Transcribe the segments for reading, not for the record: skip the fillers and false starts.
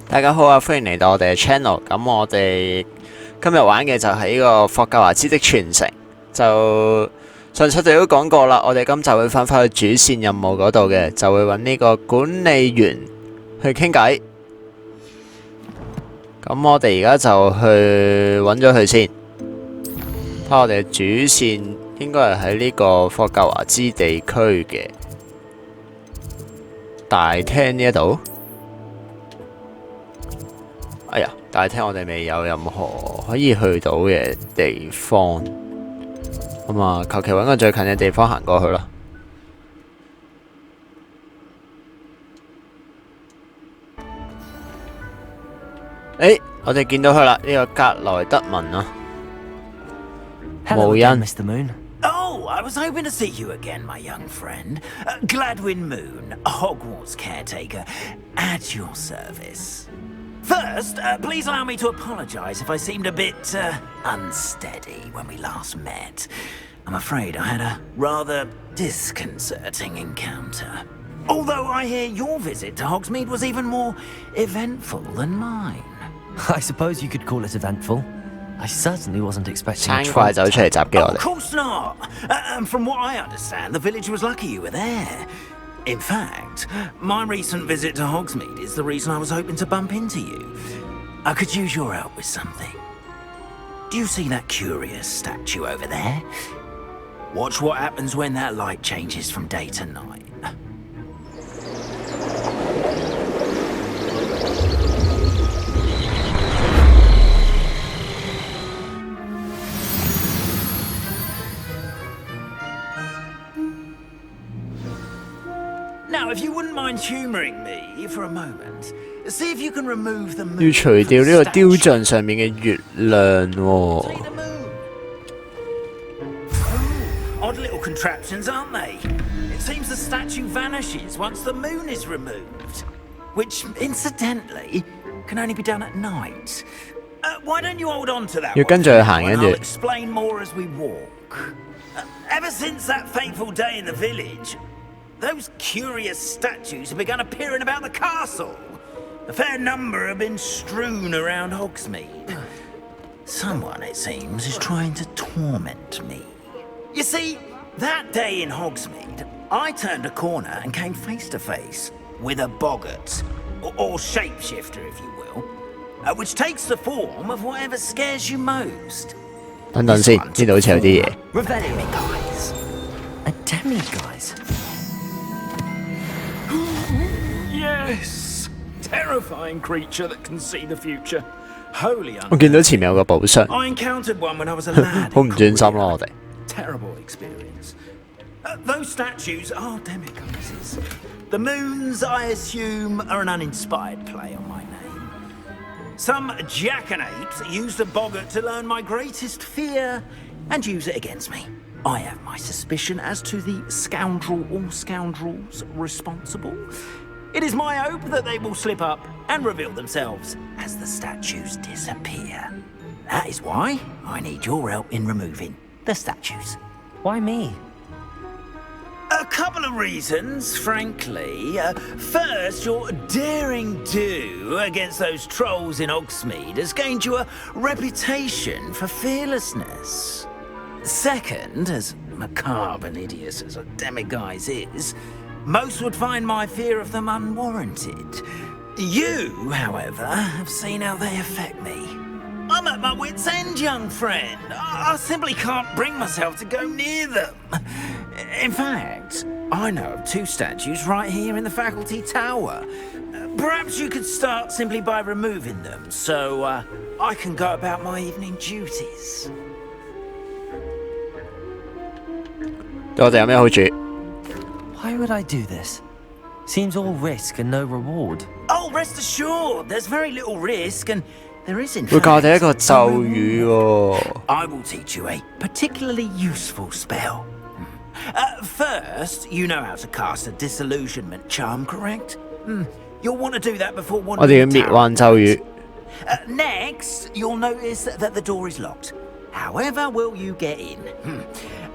大家好啊，歡迎嚟到我哋嘅 channel。咁我哋今日玩嘅就係呢個霍格華茲的傳承。就上次我哋都講過啦，我哋今集會翻返去主線任務嗰度嘅，就會揾呢個管理員去傾偈。咁我哋而家就去揾咗佢先。睇下我哋主線應該係喺呢個霍格華茲地區嘅大廳呢一度。哎呀，大廳我哋未有任何可以去到嘅地方，咁啊，求其揾個最近嘅地方行過去啦。誒，我哋見到佢啦，呢個格萊德文啊，無因。 Oh, I was hoping to see you again, my young friend. Gladwin Moon, Hogwarts caretaker, at your service. First, please allow me to apologize if I seemed a bit unsteady when we last met. I'm afraid I had a rather disconcerting encounter. Although I hear your visit to Hogsmeade was even more eventful than mine. I suppose you could call it eventful. I certainly wasn't expecting a 餐怪走出嚟襲擊我 Of 哋。 course not. From what I understand, the village was lucky you were there. In fact, my recent visit to Hogsmeade is the reason I was hoping to bump into you. I could use your help with something. Do you see that curious statue over there? Watch what happens when that light changes from day to night. Now, if you wouldn't mind humouring me for a moment, see if you can remove the moon. 要除掉呢個雕像上面嘅月亮喎。 See the moon. Oh, odd little contraptions, aren't they? It seems the statue vanishes once the moon is removed, which, incidentally, can only be done at night. Why don't you hold on to that 要跟住佢行， one, 跟 and 住 I'll explain more as we walk. Ever since that fateful day in the village, those curious statues have begun appearing about the castle. A fair number have been strewn around Hogsmeade. Someone, it seems, is trying to torment me. You see, that day in Hogsmeade, I turned a corner and came face to face with a boggart, or shapeshifter, if you will, which takes the form of whatever scares you most. 等等先，呢度好似有啲嘢。 Demiguise. A demiguise? Yes! Terrifying creature that can see the future. Wholly 我見到前面有個寶箱， I encountered one when I was a lad. 好唔專心咯，我哋。 Terrible experience. Those statues are demiguises. The moons, I assume, are an uninspired play on my name. Some jackanapes used a boggart to learn my greatest fear and use it against me. I have my suspicion as to the scoundrel or scoundrels responsible. It is my hope that they will slip up and reveal themselves as the statues disappear. That is why I need your help in removing the statues. Why me? A couple of reasons, frankly. First, your daring do against those trolls in Hogsmeade has gained you a reputation for fearlessness. Second, as macabre and hideous as a demiguise is, most would find my fear of them unwarranted. You, however, have seen how they affect me. I'm at my wit's end, young friend. I simply can't bring myself to go near them. In fact, I know of two statues right here in the faculty tower. Perhaps you could start simply by removing them, so I can go about my evening duties. 對我哋有咩好處？ Why would I do this? Seems all risk and no reward. Oh, rest assured, there's very little risk, and there is in 會教我哋一 fact 個咒語喎。 I will teach you a particularly useful spell. First, you know how to cast a disillusionment charm, correct? You'll want to do that before 我哋要 wandering 滅幻咒語。 Next, you'll notice that the door is locked. However will you get in?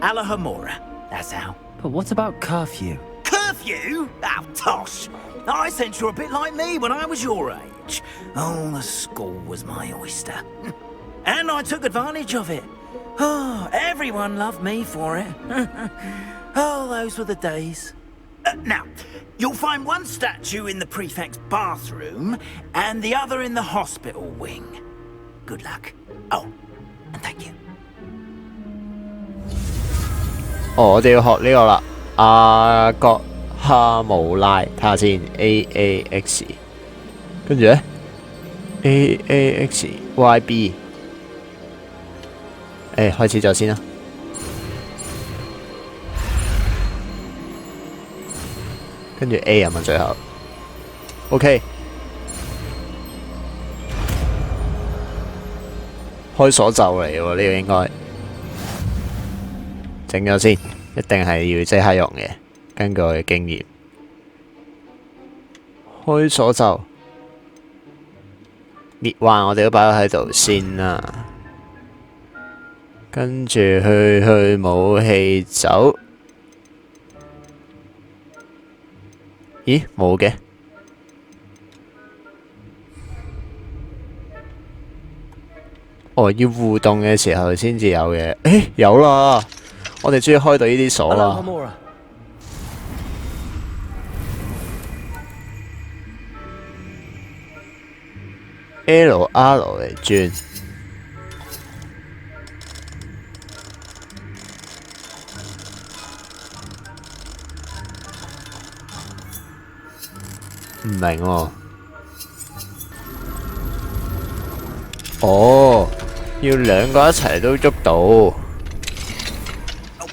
Alahomora, that's how. But what about curfew? Curfew! curfew? Oh, tosh. I sense you're a bit like me when I was your age. Oh, the school was my oyster. And I took advantage of it. Oh, everyone loved me for it. Oh, those were the days. Now, you'll find one statue in the prefect's bathroom and the other in the hospital wing. Good luck. Oh, and thank you. 我哋要學呢個啦，阿國哈姆拉，睇下先 AAX， 跟住咧 AAXYB， 開始咗先啦。跟住 A 啊嘛，最後 OK， 開鎖咒嚟喎，呢個應該整咗先，一定係要即刻用嘅，根據我嘅經驗。開鎖咒，滅幻我哋都擺咗喺度先啦，跟住去武器走。咦，冇嘅。哦，要互動嘅時候先至有嘅。有啦，我哋終於開到呢啲鎖啦。LR 嚟轉。唔明喎。哦，要兩個一齊都捉到。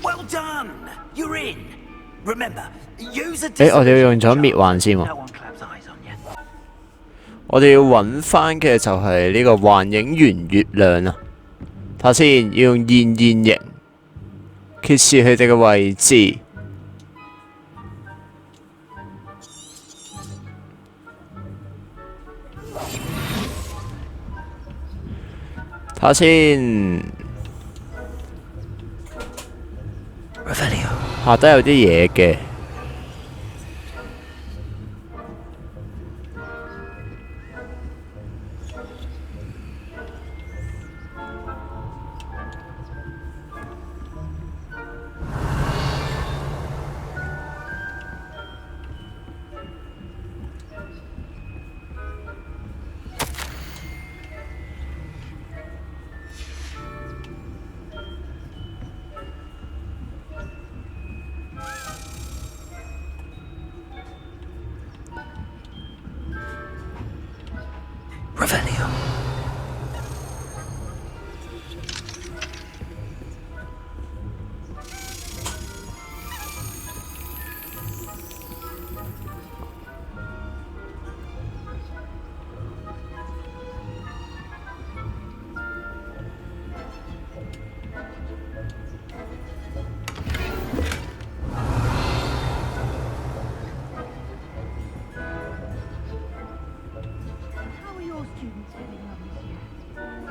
Well done. You're in. Remember, use a 我哋要用咗滅幻先喎。我哋要揾翻嘅就係呢個幻影猿月亮啊。睇下先，要用現形揭示佢哋嘅位置。睇下先，下底有啲嘢嘅。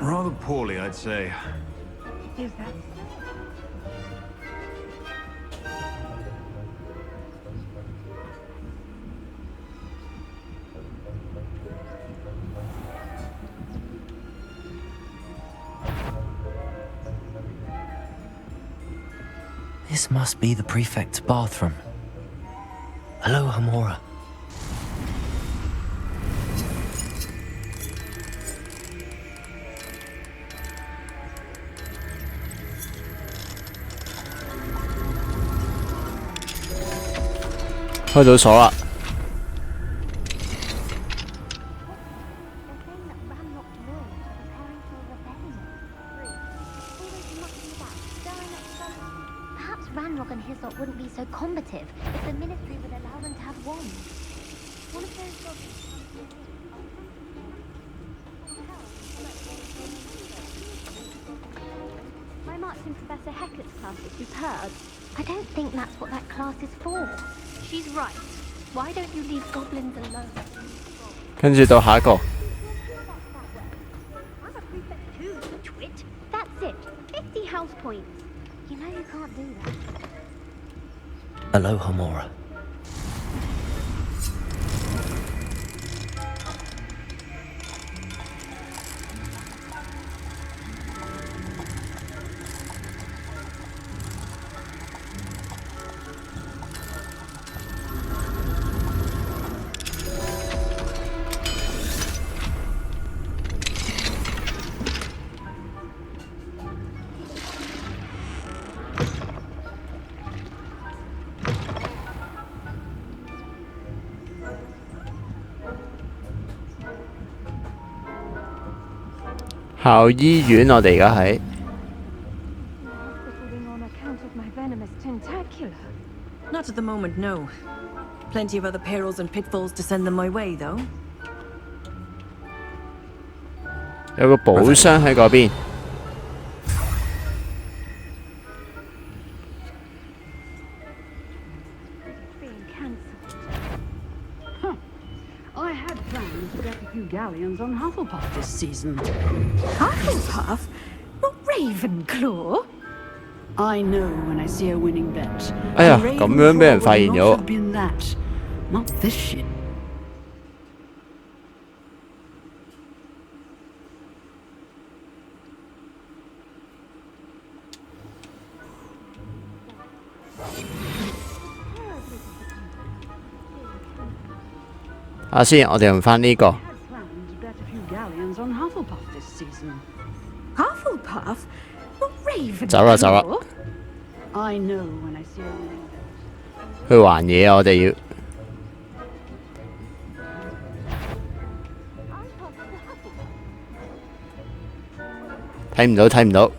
Rather poorly, I'd say. Is that This must be the prefect's bathroom. Hello, Hamura. 開到鎖啦。wouldn't be so combative if the ministry would allow them to have wands. One of those gods. My marked in Professor Hecat's class is superb. I don't think that's what that class is for. She's right. Why don't you leave goblins alone? 跟住到下一個。I'm a prefect too, twit. That's it. 50 house points. You know you can't do that. Hello, Hamura. 校醫院，我哋而家喺。 Not at the moment, no. Plenty of other perils and pitfalls to send them my way, though. 有個寶箱喺嗰邊。 I had plans to get a few galleons on Hufflepuff this season. Hufflepuff? Not Ravenclaw? I know when I see a winning bet. 哎呀， And 咁樣俾人 Ravenclaw 發現 will 咗 not。have been that. Not this shit. 下先，我哋用翻呢個。 I had plans to bet a few galleons on Hufflepuff this season. Hufflepuff? Not Ravenclaw? 走啦走啦， I know when I see a winning bet. 去還嘢啊！我哋要。睇唔到睇唔到。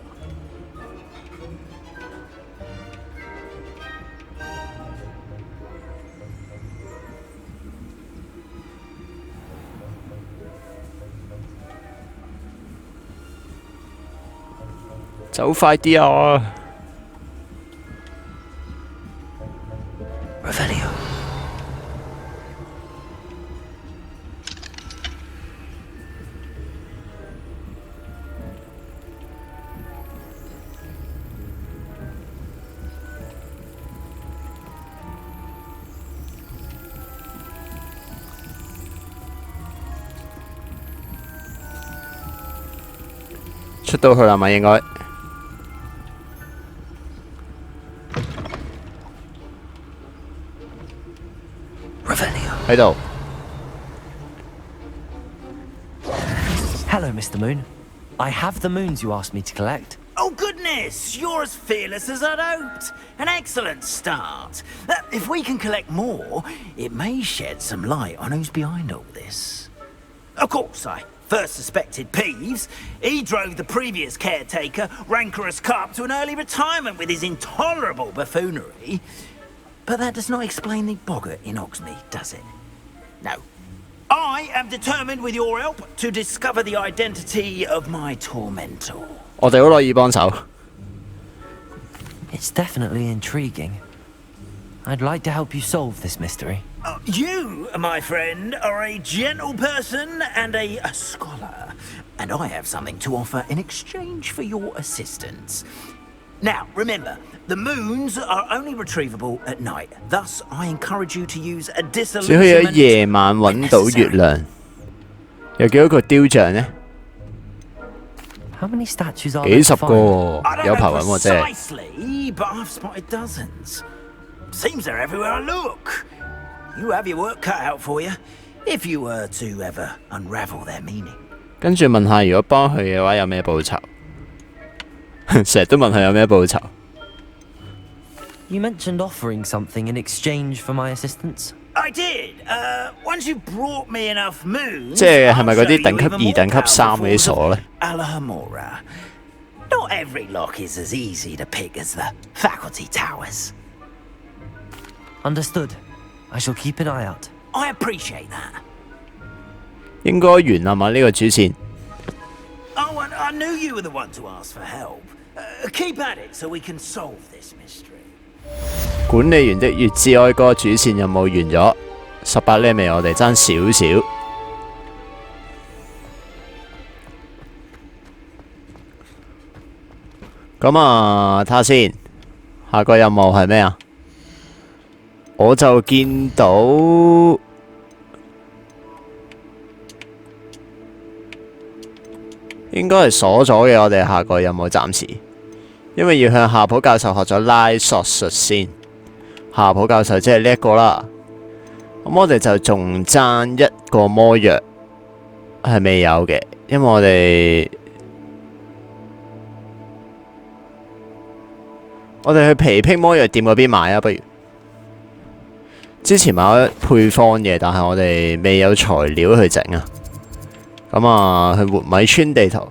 走快啲啊！ Revelio. Revelio 出到去啦嘛，應該。 喺度。 Hello, Mr. Moon. I have the moons you asked me to collect. Oh, goodness! You're as fearless as I'd hoped. An excellent start. If we can collect more, it may shed some light on who's behind all this. Of course, I first suspected Peeves. He drove the previous caretaker, Rancorous Carp, to an early retirement with his intolerable buffoonery. But that does not explain the boggart in Hogsmeade, does it? No. I am determined, with your help, to discover the identity of my tormentor. 我哋好樂意幫手。 It's definitely intriguing. I'd like to help you solve this mystery. You, my friend, are a gentle person and a scholar, and I have something to offer in exchange for your assistance. Now, remember, the moons are only retrievable at night. Thus, I encourage you to use a 只可以喺 disillusionment 夜晚揾到月亮。有幾多個雕像呢？ How many statues are 幾 there 十 to 個 find? 喎， I 有 don't 排 know 揾喎，真係。 precisely, but I've spotted dozens. Seems they're everywhere I look. You have your work cut out for you, if you were to ever unravel their meaning. 跟住問下，如果幫佢嘅話，有咩報酬？成日都問佢有咩報酬。 You mentioned offering something in exchange for my assistance. I did. Once you brought me enough moons, 即係係咪嗰啲 I'll show you 等級 even 2、 more 等級3 powerful 嗰啲鎖呢？ Alhamora. Not every lock is as easy to pick as the faculty towers. Understood. I shall keep an eye out. I appreciate that. 應該完啦嘛？呢個主線。 Oh, and I knew you were the one to ask for help. Keep at it so we can solve this mystery. 管理員的月之哀歌主線任務完咗，18 level 我哋爭少少。咁啊，睇下先，下個任務係咩啊？我就見到應該係鎖咗嘅，我哋下個任務暫時，因為要向夏普教授學咗拉索術先。夏普教授即係呢一個啦。咁我哋就仲爭一個魔藥係未有嘅，因為我哋去皮皮魔藥店嗰邊買啊，不如。之前買咗配方嘅，但係我哋未有材料去整啊。咁啊，去活米村地圖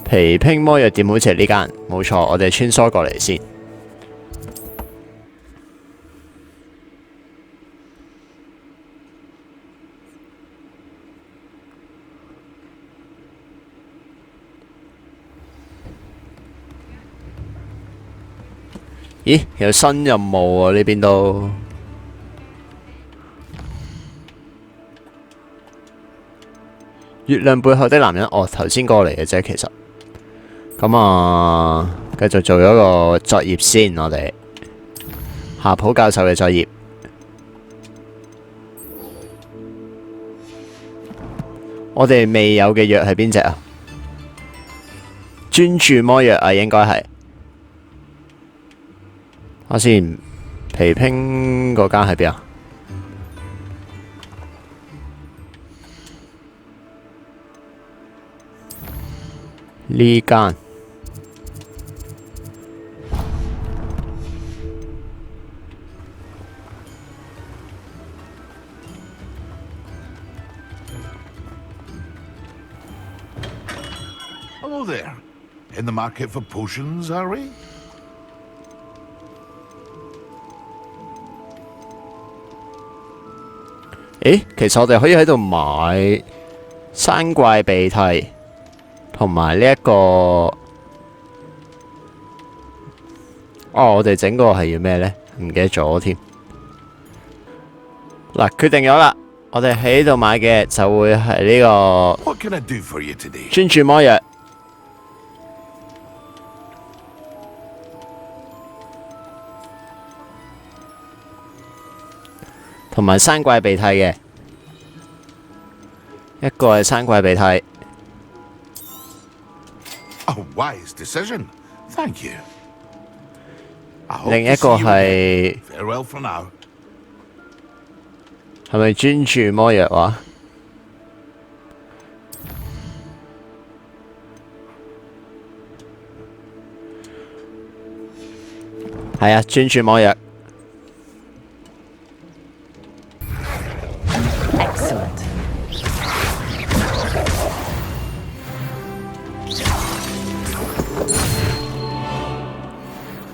皮拼魔藥店好似係呢間，冇錯，我哋穿梭過嚟先。咦，有新任務喎呢邊都。月亮背後的男人，哦，頭先過嚟嘅啫，其實。咁啊，繼續做咗個作業先，我哋夏普教授嘅作業。我哋未有嘅藥係邊隻啊？專注魔藥啊，應該係。睇先，皮拼嗰間喺邊啊？呢間Hello there. In the market for potions, are we? 誒，其實我哋可以喺度買山怪鼻涕，同埋呢一個，我哋整個係要咩呢？唔記得咗添。嗱，決定咗啦，我哋喺度買嘅就會係呢個 What can I do for you today? 專注魔藥，同埋山怪鼻涕嘅，一個係山怪鼻涕。A wise decision. Thank you. I hope 另一 to 個 see you 係 again. Farewell for now. 係咪專注魔藥話？係啊，專注魔藥。Excellent.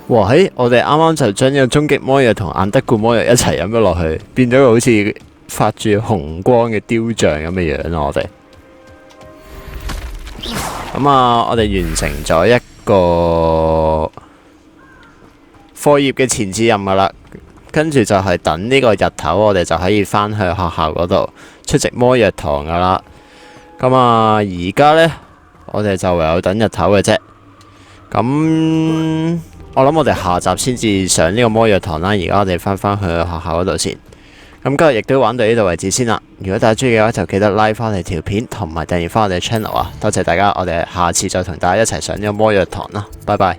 哇！我哋啱啱就將呢個終極魔藥同眼德固魔藥一齊飲咗落去，變咗個好似發住紅光嘅雕像咁嘅樣咯，我哋。咁啊，我哋完成咗一個課業嘅前置任噶啦，跟住就係等呢個日頭，我哋就可以返去學校嗰度出席魔藥堂噶啦。咁啊，而家呢，我哋就唯有等日頭嘅啫。咁我諗我哋下集先至上呢個魔藥堂啦。而家我哋返去學校嗰度先。咁今日亦都玩到呢度為止先啦。如果大家中意嘅話，就記得 like 翻我哋條片，同埋訂閱翻我哋 channel 啊！多謝大家，我哋下次再同大家一齊上呢個魔藥堂啦。拜拜。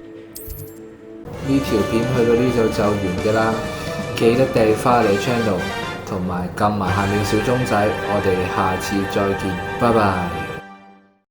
呢條片去到呢度就完嘅啦，記得訂翻我哋 channel，同埋撳埋下面小鐘仔。我哋下次再見，拜拜。